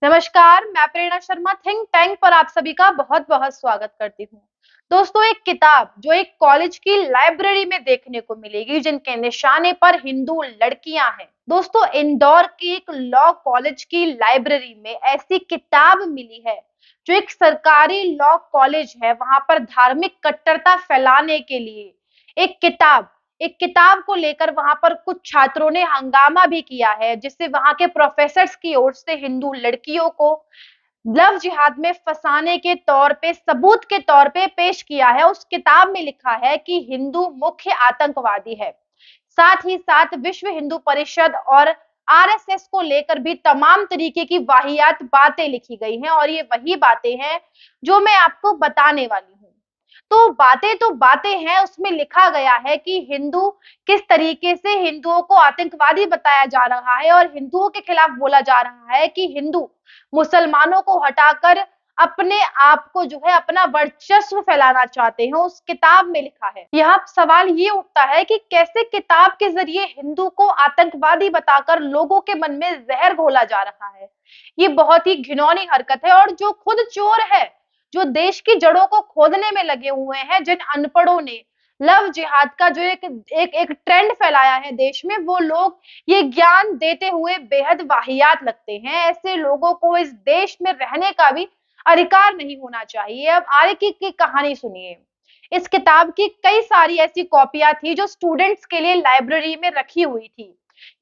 नमस्कार, मैं प्रेरणा Sharma think tank पर आप सभी का बहुत बहुत स्वागत करती हूँ। दोस्तों, एक किताब जो एक कॉलेज की लाइब्रेरी में देखने को मिलेगी, जिनके निशाने पर हिंदू लड़कियां हैं। दोस्तों, इंदौर की एक लॉ कॉलेज की लाइब्रेरी में ऐसी किताब मिली है जो एक सरकारी लॉ कॉलेज है, वहां पर धार्मिक कट्टरता फैलाने के लिए एक किताब को लेकर वहां पर कुछ छात्रों ने हंगामा भी किया है, जिससे वहां के प्रोफेसर्स की ओर से हिंदू लड़कियों को लव जिहाद में फंसाने के तौर पे सबूत के तौर पे पेश किया है। उस किताब में लिखा है कि हिंदू मुख्य आतंकवादी है। साथ ही साथ विश्व हिंदू परिषद और आरएसएस को लेकर भी तमाम तरीके की वाहियात बातें लिखी गई हैं, और ये वही बातें हैं जो मैं आपको बताने वाली हूँ। तो बातें हैं, उसमें लिखा गया है कि हिंदू किस तरीके से हिंदुओं को आतंकवादी बताया जा रहा है और हिंदुओं के खिलाफ बोला जा रहा है कि हिंदू मुसलमानों को हटाकर अपने आप को जो है अपना वर्चस्व फैलाना चाहते हैं। उस किताब में लिखा है। यहाँ सवाल ये उठता है कि कैसे किताब के जरिए हिंदू को आतंकवादी बताकर लोगों के मन में जहर घोला जा रहा है। ये बहुत ही घिनौनी हरकत है, और जो खुद चोर है, जो देश की जड़ों को खोदने में लगे हुए हैं, जिन अनपढ़ों ने लव जिहाद का जो एक एक एक ट्रेंड फैलाया है देश में, वो लोग ये ज्ञान देते हुए बेहद वाहियात लगते हैं। ऐसे लोगों को इस देश में रहने का भी अधिकार नहीं होना चाहिए। अब आगे की कहानी सुनिए। इस किताब की कई सारी ऐसी कॉपियां थी जो स्टूडेंट्स के लिए लाइब्रेरी में रखी हुई थी।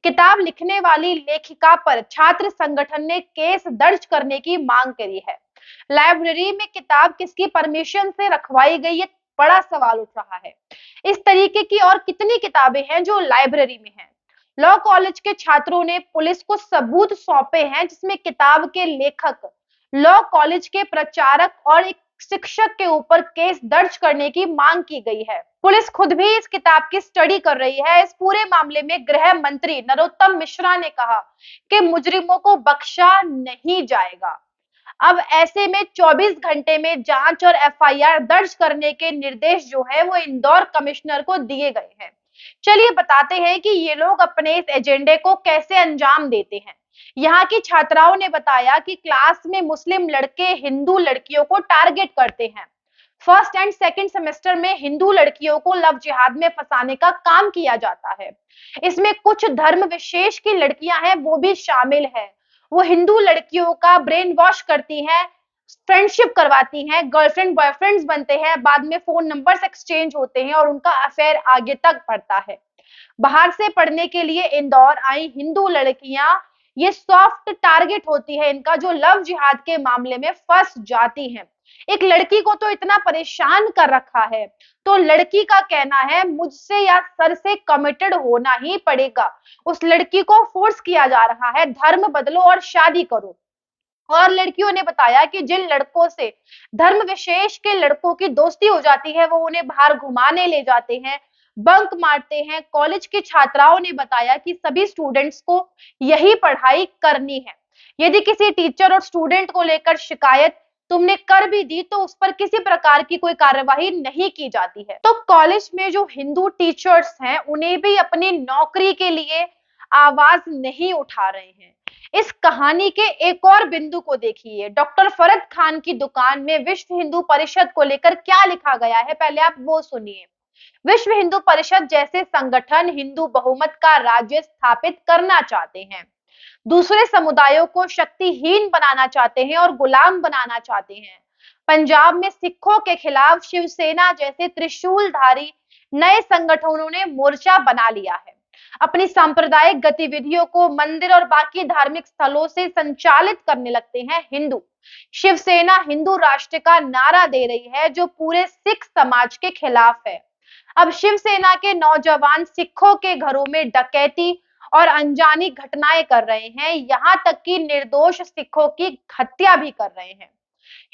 किताब लिखने वाली लेखिका पर छात्र संगठन ने केस दर्ज करने की मांग करी है। लाइब्रेरी में किताब किसकी परमिशन से रखवाई गई, ये बड़ा सवाल उठ रहा है। इस तरीके की और कितनी किताबें हैं जो लाइब्रेरी में हैं। लॉ कॉलेज के छात्रों ने पुलिस को सबूत सौंपे हैं, जिसमें किताब के लेखक, लॉ कॉलेज के प्रचारक और एक शिक्षक के ऊपर केस दर्ज करने की मांग की गई है। पुलिस खुद भी इस किताब की स्टडी कर रही है। इस पूरे मामले में गृह मंत्री नरोत्तम मिश्रा ने कहा कि मुजरिमों को बख्शा नहीं जाएगा। अब ऐसे में 24 घंटे में जांच और एफआईआर दर्ज करने के निर्देश जो है वो इंदौर कमिश्नर को दिए गए हैं। चलिए बताते हैं कि ये लोग अपने इस एजेंडे को कैसे अंजाम देते हैं। यहाँ की छात्राओं ने बताया कि क्लास में मुस्लिम लड़के हिंदू लड़कियों को टारगेट करते हैं। फर्स्ट एंड सेकंड सेमेस्टर में हिंदू लड़कियों को लव जिहाद में फंसाने का काम किया जाता है। इसमें कुछ धर्म विशेष की लड़कियां हैं, वो भी शामिल है। वो हिंदू लड़कियों का ब्रेन वॉश करती हैं, फ्रेंडशिप करवाती हैं, गर्लफ्रेंड बॉयफ्रेंड्स बनते हैं, बाद में फोन नंबर्स एक्सचेंज होते हैं और उनका अफेयर आगे तक बढ़ता है। बाहर से पढ़ने के लिए इंदौर आई हिंदू लड़कियां ये सॉफ्ट टारगेट होती है इनका, जो लव जिहाद के मामले में फंस जाती हैं। एक लड़की को तो इतना परेशान कर रखा है, तो लड़की का कहना है मुझसे या सर से कमिटेड होना ही पड़ेगा। उस लड़की को फोर्स किया जा रहा है, धर्म बदलो और शादी करो। और लड़कियों ने बताया कि जिन लड़कों से धर्म विशेष के लड़कों की दोस्ती हो जाती है, वो उन्हें बाहर घुमाने ले जाते हैं, बंक मारते हैं। कॉलेज की छात्राओं ने बताया कि सभी स्टूडेंट्स को यही पढ़ाई करनी है। यदि किसी टीचर और स्टूडेंट को लेकर शिकायत तुमने कर भी दी तो उस पर किसी प्रकार की कोई कार्यवाही नहीं की जाती है। तो कॉलेज में जो हिंदू टीचर्स हैं, उन्हें भी अपनी नौकरी के लिए आवाज नहीं उठा रहे हैं। इस कहानी के एक और बिंदु को देखिए। डॉक्टर फरद खान की दुकान में विश्व हिंदू परिषद को लेकर क्या लिखा गया है, पहले आप वो सुनिए। विश्व हिंदू परिषद जैसे संगठन हिंदू बहुमत का राज्य स्थापित करना चाहते हैं, दूसरे समुदायों को शक्तिहीन बनाना चाहते हैं और गुलाम बनाना चाहते हैं। पंजाब में सिखों के खिलाफ शिवसेना जैसे त्रिशूलधारी नए संगठनों ने मोर्चा बना लिया है। अपनी सांप्रदायिक गतिविधियों को मंदिर और बाकी धार्मिक स्थलों से संचालित करने लगते हैं हिंदू। शिवसेना हिंदू राष्ट्र का नारा दे रही है, जो पूरे सिख समाज के खिलाफ है। अब शिवसेना के नौजवान सिखों के घरों में डकैती और अनजानी घटनाएं कर रहे हैं, यहाँ तक कि निर्दोष सिखों की हत्या भी कर रहे हैं।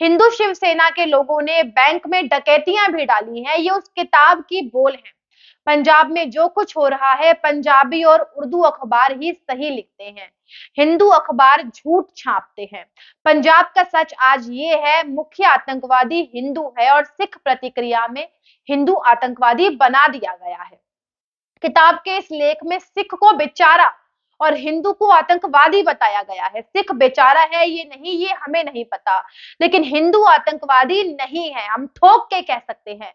हिंदू शिवसेना के लोगों ने बैंक में डकैतियां भी डाली हैं, ये उस किताब की बोल है। पंजाब में जो कुछ हो रहा है, पंजाबी और उर्दू अखबार ही सही लिखते हैं, हिंदू अखबार झूठ छापते हैं। पंजाब का सच आज ये है, मुख्य आतंकवादी हिंदू है और सिख प्रतिक्रिया में हिंदू आतंकवादी बना दिया गया है। किताब के इस लेख में सिख को बेचारा और हिंदू को आतंकवादी बताया गया है। सिख बेचारा है ये नहीं, ये हमें नहीं पता, लेकिन हिंदू आतंकवादी नहीं है, हम ठोक के कह सकते हैं।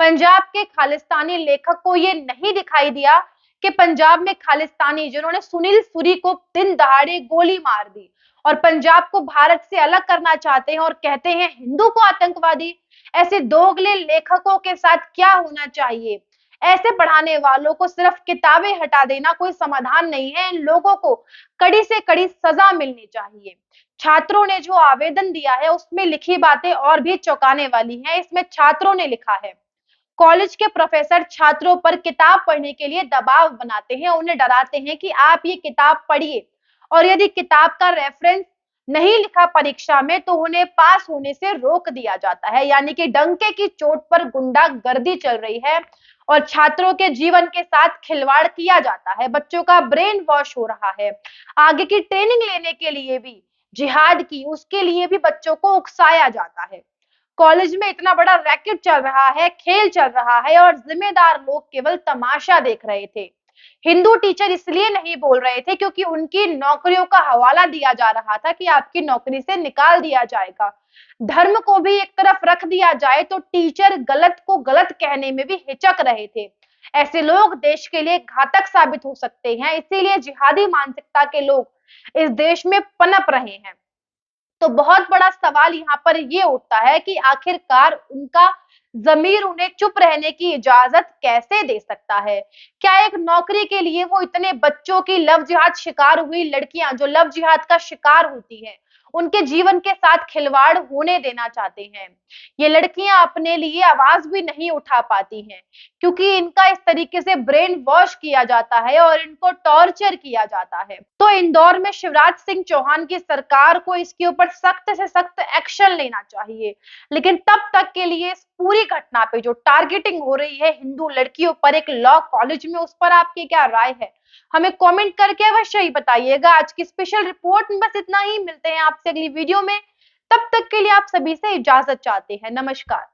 पंजाब के खालिस्तानी लेखक को ये नहीं दिखाई दिया कि पंजाब में खालिस्तानी जिन्होंने सुनील सूरी को दिन दहाड़े गोली मार दी और पंजाब को भारत से अलग करना चाहते हैं और कहते हैं हिंदू को आतंकवादी। ऐसे दोगले लेखकों के साथ क्या होना चाहिए? ऐसे पढ़ाने वालों को सिर्फ किताबें हटा देना कोई समाधान नहीं है, इन लोगों को कड़ी से कड़ी सजा मिलनी चाहिए। छात्रों ने जो आवेदन दिया है उसमें लिखी बातें और भी चौंकाने वाली हैं। इसमें छात्रों ने लिखा है, कॉलेज के प्रोफेसर छात्रों पर किताब पढ़ने के लिए दबाव बनाते हैं, उन्हें डराते हैं कि आप ये किताब पढ़िए और यदि किताब का रेफरेंस नहीं लिखा परीक्षा में तो उन्हें पास होने से रोक दिया जाता है। यानी कि डंके की चोट पर गुंडागर्दी चल रही है और छात्रों के जीवन के साथ खिलवाड़ किया जाता है, बच्चों का ब्रेन वॉश हो रहा है। आगे की ट्रेनिंग लेने के लिए भी, जिहाद की उसके लिए भी बच्चों को उकसाया जाता है। कॉलेज में इतना बड़ा रैकेट चल रहा है, खेल चल रहा है और जिम्मेदार लोग केवल तमाशा देख रहे थे। हिंदू टीचर इसलिए नहीं बोल रहे थे क्योंकि उनकी नौकरियों का हवाला दिया जा रहा था कि आपकी नौकरी से निकाल दिया जाएगा। धर्म को भी एक तरफ रख दिया जाए तो टीचर गलत को गलत कहने में भी हिचक रहे थे। ऐसे लोग देश के लिए घातक साबित हो सकते हैं, इसीलिए जिहादी मानसिकता के लोग इस देश में पनप रहे हैं। तो बहुत बड़ा सवाल यहाँ पर ये उठता है कि आखिरकार उनका ज़मीर उन्हें चुप रहने की इजाजत कैसे दे सकता है? क्या एक नौकरी के लिए वो इतने बच्चों की लव जिहाद शिकार हुई लड़कियां जो लव जिहाद का शिकार होती हैं, उनके जीवन के साथ खिलवाड़ होने देना चाहते हैं? ये लड़कियां अपने लिए आवाज भी नहीं उठा पाती हैं क्योंकि इनका इस तरीके से ब्रेन वॉश किया जाता है और इनको टॉर्चर किया जाता है। तो इंदौर में शिवराज सिंह चौहान की सरकार को इसके ऊपर सख्त से सख्त एक्शन लेना चाहिए, लेकिन तब तक के लिए इस पूरी घटना पे जो टारगेटिंग हो रही है हिंदू लड़कियों पर एक लॉ कॉलेज में, उस पर आपकी क्या राय है? हमें कमेंट करके अवश्य ही बताइएगा। आज की स्पेशल रिपोर्ट में बस इतना ही, मिलते हैं आपसे अगली वीडियो में। तब तक के लिए आप सभी से इजाजत चाहते हैं। नमस्कार।